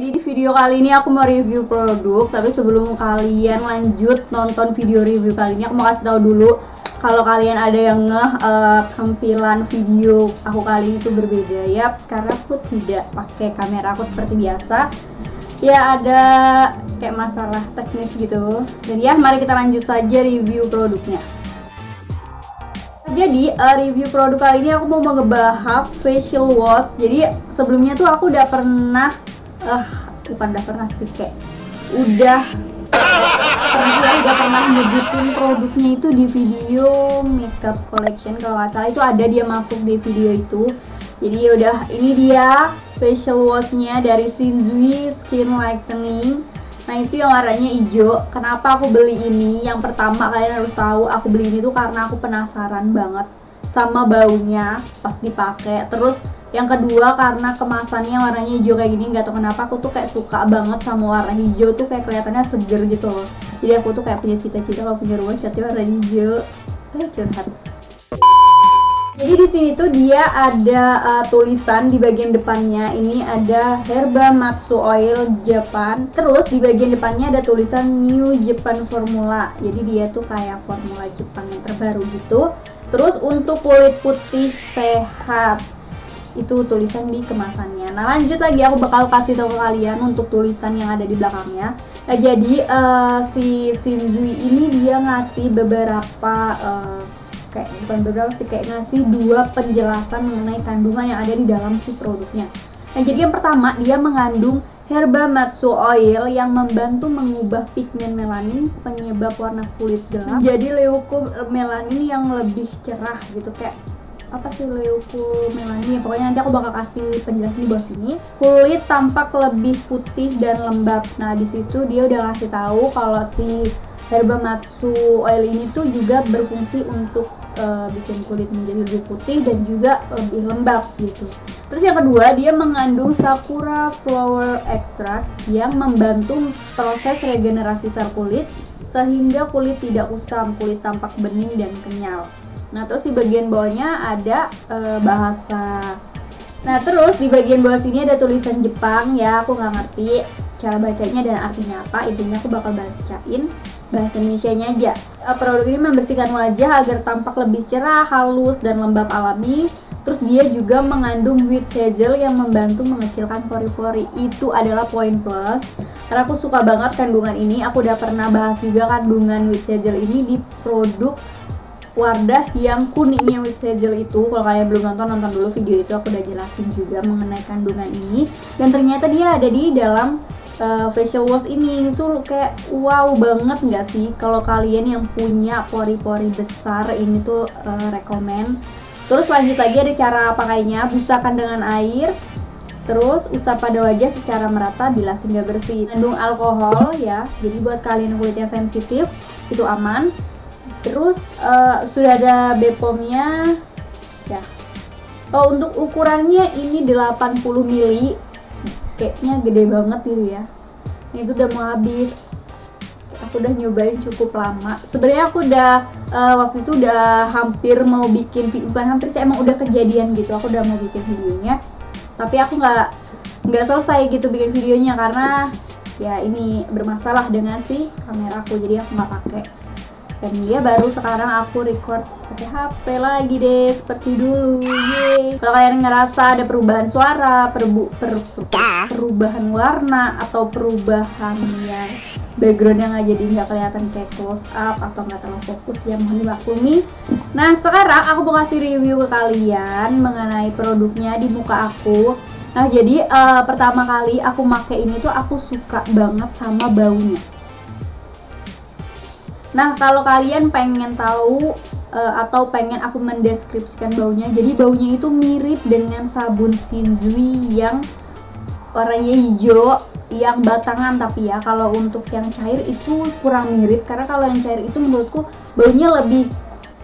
Jadi di video kali ini aku mau review produk, tapi sebelum kalian lanjut nonton video review kali ini, aku mau kasih tahu dulu kalau kalian ada yang tampilan video aku kali ini tuh berbeda. Yap, sekarang aku tidak pakai kamera aku seperti biasa. Ya ada kayak masalah teknis gitu. Dan ya mari kita lanjut saja review produknya. Jadi review produk kali ini aku mau ngebahas facial wash. Jadi sebelumnya tuh aku udah pernah udah pernah nyebutin produknya itu di video makeup collection, kalau nggak salah itu ada dia masuk di video itu. Jadi udah, ini dia facial washnya dari Shinzui Skin Lightening. Nah itu yang warnanya hijau. Kenapa aku beli ini? Yang pertama kalian harus tahu aku beli ini tuh karena aku penasaran banget sama baunya pas dipakai. Terus yang kedua karena kemasannya warnanya hijau kayak gini, nggak tahu kenapa aku tuh kayak suka banget sama warna hijau tuh, kayak kelihatannya seger gitu loh. Jadi aku tuh kayak punya cita-cita kalau punya rumah catnya warna hijau. Curhat. Jadi di sini tuh dia ada tulisan di bagian depannya, ini ada Herba Matsu Oil Japan. Terus di bagian depannya ada tulisan New Japan Formula. Jadi dia tuh kayak formula Jepang yang terbaru gitu. Terus untuk kulit putih sehat, itu tulisan di kemasannya. Nah lanjut lagi, aku bakal kasih tahu ke kalian untuk tulisan yang ada di belakangnya. Nah jadi si Shinzui ini dia ngasih beberapa kayak ngasih dua penjelasan mengenai kandungan yang ada di dalam si produknya. Nah jadi yang pertama, dia mengandung Herba Matsu Oil yang membantu mengubah pigmen melanin penyebab warna kulit gelap jadi leukomelanin yang lebih cerah gitu. Kayak apa sih leukomelanin ya, pokoknya nanti aku bakal kasih penjelasan di bawah sini. Kulit tampak lebih putih dan lembab. Nah di situ dia udah ngasih tahu kalau si Herba Matsu Oil ini tuh juga berfungsi untuk bikin kulit menjadi lebih putih dan juga lebih lembab gitu. Terus yang kedua, dia mengandung Sakura Flower Extract yang membantu proses regenerasi sel kulit sehingga kulit tidak kusam, kulit tampak bening dan kenyal. Nah terus di bagian bawahnya ada bahasa. Nah terus di bagian bawah sini ada tulisan Jepang ya, aku nggak ngerti cara bacanya dan artinya apa. Intinya aku bakal bacain bahasa Indonesianya aja. Produk ini membersihkan wajah agar tampak lebih cerah, halus, dan lembab alami. Terus dia juga mengandung wheat gel yang membantu mengecilkan pori-pori. Itu adalah poin plus, karena aku suka banget kandungan ini. Aku udah pernah bahas juga kandungan wheat gel ini di produk Wardah yang kuningnya wheat gel itu. Kalau kalian belum nonton dulu video itu, aku udah jelasin juga mengenai kandungan ini. Dan ternyata dia ada di dalam facial wash ini tuh kayak wow banget nggak sih? Kalau kalian yang punya pori-pori besar, ini tuh rekomen. Terus lanjut lagi ada cara pakainya, busakan dengan air, terus usap pada wajah secara merata, bilas hingga bersih. Mengandung alkohol ya, jadi buat kalian yang kulitnya sensitif itu aman. Terus sudah ada BPOM-nya ya. Untuk ukurannya ini 80 ml, kayaknya gede banget gitu ya. Ini tuh udah mau habis. Aku udah nyobain cukup lama. Sebenarnya aku udah waktu itu udah hampir mau bikin video, bukan hampir sih, emang udah kejadian gitu. Aku udah mau bikin videonya, tapi aku nggak selesai gitu bikin videonya karena ya ini bermasalah dengan si kameraku, jadi aku nggak pakai. Dan dia baru sekarang aku record pakai HP lagi deh seperti dulu. Yeay. Kalau kalian ngerasa ada perubahan suara, perubahan warna, atau perubahan ya background yang nggak kelihatan kayak close up atau nggak terlalu fokus, ya mohon dimaklumi. Nah sekarang aku mau kasih review ke kalian mengenai produknya di muka aku. Nah jadi pertama kali aku pakai ini tuh aku suka banget sama baunya. Nah kalau kalian pengen tahu atau pengen aku mendeskripsikan baunya, jadi baunya itu mirip dengan sabun Shinzui yang warnanya hijau yang batangan, tapi ya kalau untuk yang cair itu kurang mirip, karena kalau yang cair itu menurutku baunya lebih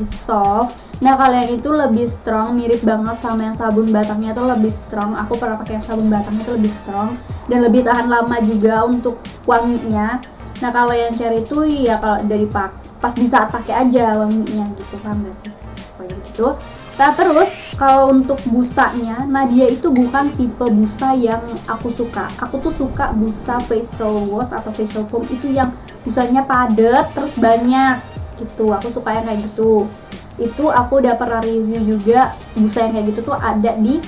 soft. Nah kalau yang itu lebih strong, mirip banget sama yang sabun batangnya itu lebih strong. Aku pernah pakai yang sabun batangnya itu lebih strong dan lebih tahan lama juga untuk wanginya. Nah kalau yang cair itu ya kalau dari pas di saat pakai aja wanginya gitu, paham gak sih? Kayak gitu. Nah terus kalau untuk busanya, nah dia itu bukan tipe busa yang aku suka. Aku tuh suka busa facial wash atau facial foam itu yang busanya padat terus banyak gitu. Aku suka yang kayak gitu. Itu aku udah pernah review juga, busa yang kayak gitu tuh ada di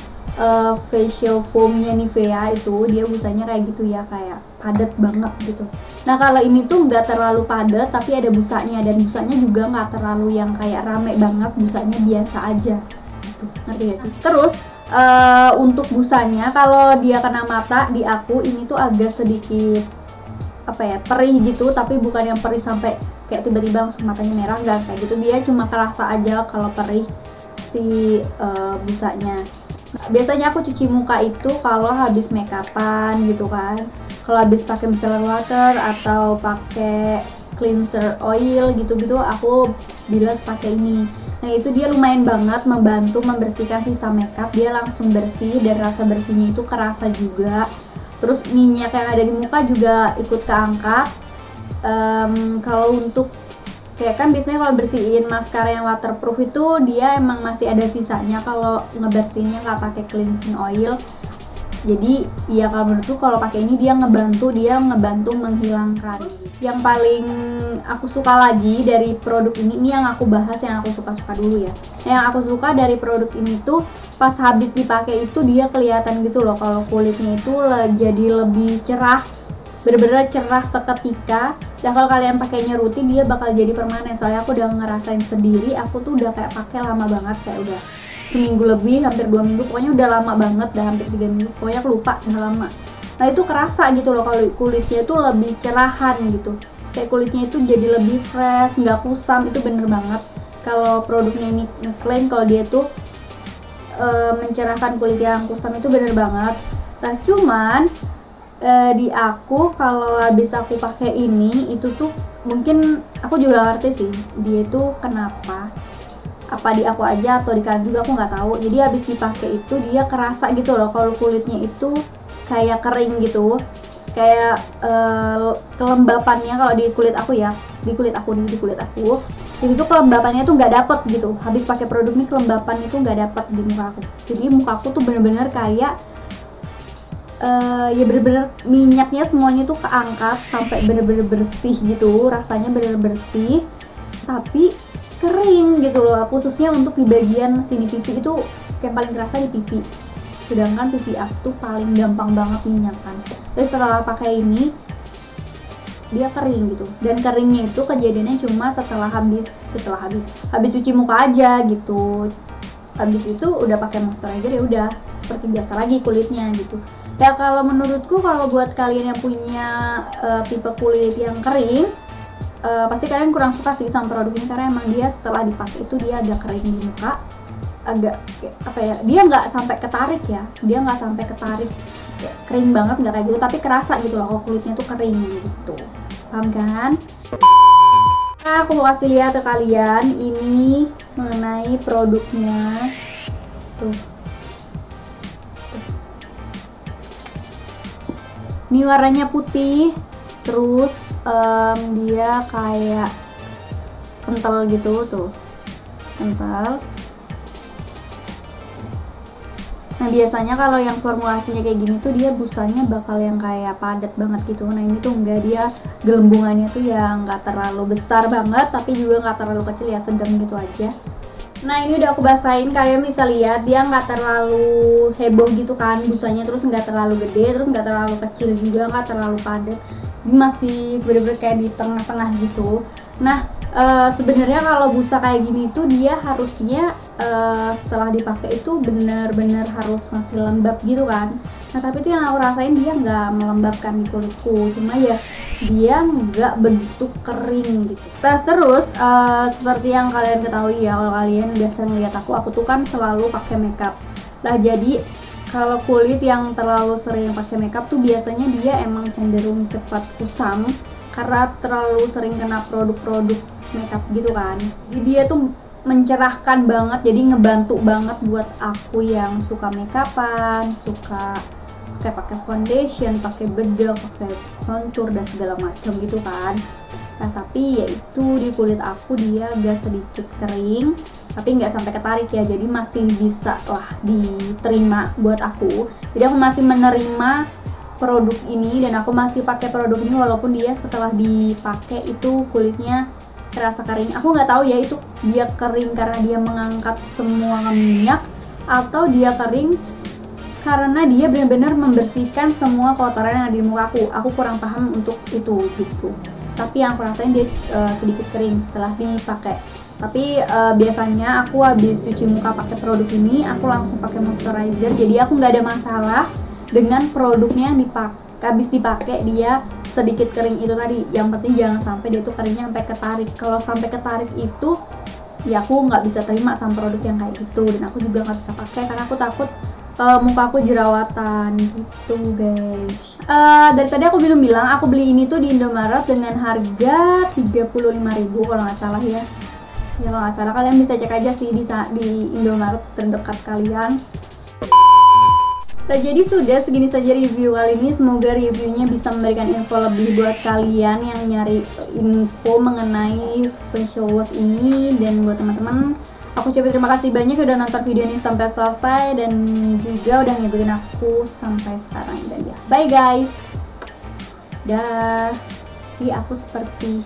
facial foamnya Nivea. Itu dia busanya kayak gitu ya, kayak padat banget gitu. Nah kalau ini tuh nggak terlalu padat tapi ada busanya, dan busanya juga nggak terlalu yang kayak rame banget, busanya biasa aja gitu, ngerti gak sih? Terus untuk busanya kalau dia kena mata, di aku ini tuh agak sedikit apa ya, perih gitu, tapi bukan yang perih sampai kayak tiba-tiba langsung matanya merah, enggak kayak gitu. Dia cuma kerasa aja kalau perih si busanya. Nah, biasanya aku cuci muka itu kalau habis make upan gitu kan, kalau habis pakai micellar water atau pakai cleanser oil gitu-gitu aku bilas pakai ini. Nah itu dia lumayan banget membantu membersihkan sisa makeup, dia langsung bersih dan rasa bersihnya itu kerasa juga. Terus minyak yang ada di muka juga ikut keangkat. Kalau untuk kayak kan biasanya kalau bersihin maskara yang waterproof itu dia emang masih ada sisanya kalau ngebersihinnya nggak pakai cleansing oil. Jadi ya kalau menurutku kalau pakai ini dia ngebantu menghilangkan. Yang paling aku suka lagi dari produk ini yang aku bahas, yang aku suka dulu ya. Yang aku suka dari produk ini tuh pas habis dipakai itu dia kelihatan gitu loh kalau kulitnya itu jadi lebih cerah, bener-bener cerah seketika. Dan kalau kalian pakainya rutin dia bakal jadi permanen. Soalnya aku udah ngerasain sendiri, aku tuh udah kayak pakai lama banget, kayak udah seminggu lebih, hampir 2 minggu, pokoknya udah lama banget, udah hampir 3 minggu, pokoknya aku lupa, udah lama. Nah itu kerasa gitu loh kalau kulitnya itu lebih cerahan gitu, kayak kulitnya itu jadi lebih fresh, nggak kusam. Itu bener banget kalau produknya ini ngeklaim kalau dia tuh mencerahkan kulit yang kusam, itu bener banget. Nah cuman di aku kalau habis aku pakai ini itu tuh mungkin aku juga ngerti sih dia tuh kenapa, apa di aku aja atau di kalian juga aku nggak tahu. Jadi habis dipakai itu dia kerasa gitu loh kalau kulitnya itu kayak kering gitu, kayak kelembapannya kalau di kulit aku ya, di kulit aku itu tuh kelembapannya tuh nggak dapet gitu. Habis pakai produk ini kelembapan itu nggak dapet di muka aku. Jadi muka aku tuh bener-bener kayak ya bener-bener minyaknya semuanya tuh keangkat sampai bener-bener bersih gitu, rasanya bener-bener bersih tapi kering gitu loh. Khususnya untuk di bagian sini pipi itu yang paling kerasa di pipi, sedangkan pipi aku tuh paling gampang banget minyakan. Tapi setelah pakai ini dia kering gitu, dan keringnya itu kejadiannya cuma setelah habis cuci muka aja gitu. Habis itu udah pakai moisturizer ya udah seperti biasa lagi kulitnya gitu. Ya kalau menurutku kalau buat kalian yang punya tipe kulit yang kering, pasti kalian kurang suka sih sama produk ini, karena emang dia setelah dipakai itu dia agak kering di muka, agak kayak apa ya, dia nggak sampai ketarik ya, dia nggak sampai ketarik kayak kering banget, nggak kayak gitu, tapi kerasa gitu loh kalau kulitnya tuh kering gitu, paham kan? Nah, aku mau kasih lihat ke kalian ini mengenai produknya tuh. Ini warnanya putih, terus dia kayak kental gitu tuh, kental. Nah biasanya kalau yang formulasinya kayak gini tuh dia busanya bakal yang kayak padat banget gitu. Nah ini tuh enggak, dia gelembungannya tuh yang nggak terlalu besar banget tapi juga nggak terlalu kecil ya, sedang gitu aja. Nah ini udah aku basahin, kalian bisa lihat dia nggak terlalu heboh gitu kan busanya, terus nggak terlalu gede, terus nggak terlalu kecil juga, nggak terlalu padat. Ini masih bener-bener kayak di tengah-tengah gitu. Nah sebenarnya kalau busa kayak gini tuh dia harusnya setelah dipakai itu bener-bener harus masih lembab gitu kan. Nah tapi itu yang aku rasain dia nggak melembabkan di kulitku, cuma ya dia nggak begitu kering gitu. Terus seperti yang kalian ketahui ya, kalau kalian udah sering lihat aku tuh kan selalu pakai makeup. Nah jadi kalau kulit yang terlalu sering pakai makeup tuh biasanya dia emang cenderung cepat kusam karena terlalu sering kena produk-produk makeup gitu kan. Jadi dia tuh mencerahkan banget, jadi ngebantu banget buat aku yang suka makeupan, suka pakai foundation, pakai bedak, pakai contour dan segala macam gitu kan. Nah tapi yaitu di kulit aku dia agak sedikit kering tapi nggak sampai ketarik ya, jadi masih bisa lah diterima buat aku. Jadi aku masih menerima produk ini dan aku masih pakai produk ini walaupun dia setelah dipakai itu kulitnya terasa kering. Aku nggak tahu ya itu dia kering karena dia mengangkat semua minyak atau dia kering karena dia benar-benar membersihkan semua kotoran yang ada di muka aku. Aku kurang paham untuk itu gitu. Tapi yang aku rasain dia sedikit kering setelah dipakai. Tapi biasanya aku habis cuci muka pakai produk ini, aku langsung pakai moisturizer. Jadi aku nggak ada masalah dengan produknya yang habis dipakai dia sedikit kering itu tadi. Yang penting jangan sampai dia tuh keringnya sampai ketarik. Kalau sampai ketarik itu ya aku nggak bisa terima sama produk yang kayak gitu, dan aku juga nggak bisa pakai karena aku takut muka aku jerawatan gitu guys. Dari tadi aku belum bilang, aku beli ini tuh di Indomaret dengan harga 35.000 kalau nggak salah ya. Ya kalau nggak salah, kalian bisa cek aja sih di Indomaret terdekat kalian. Nah, jadi sudah segini saja review kali ini. Semoga reviewnya bisa memberikan info lebih buat kalian yang nyari info mengenai facial wash ini. Dan buat teman-teman, aku ucapin terima kasih banyak udah nonton video ini sampai selesai dan juga udah ngikutin aku sampai sekarang. Dan ya, bye guys. Dah. Aku seperti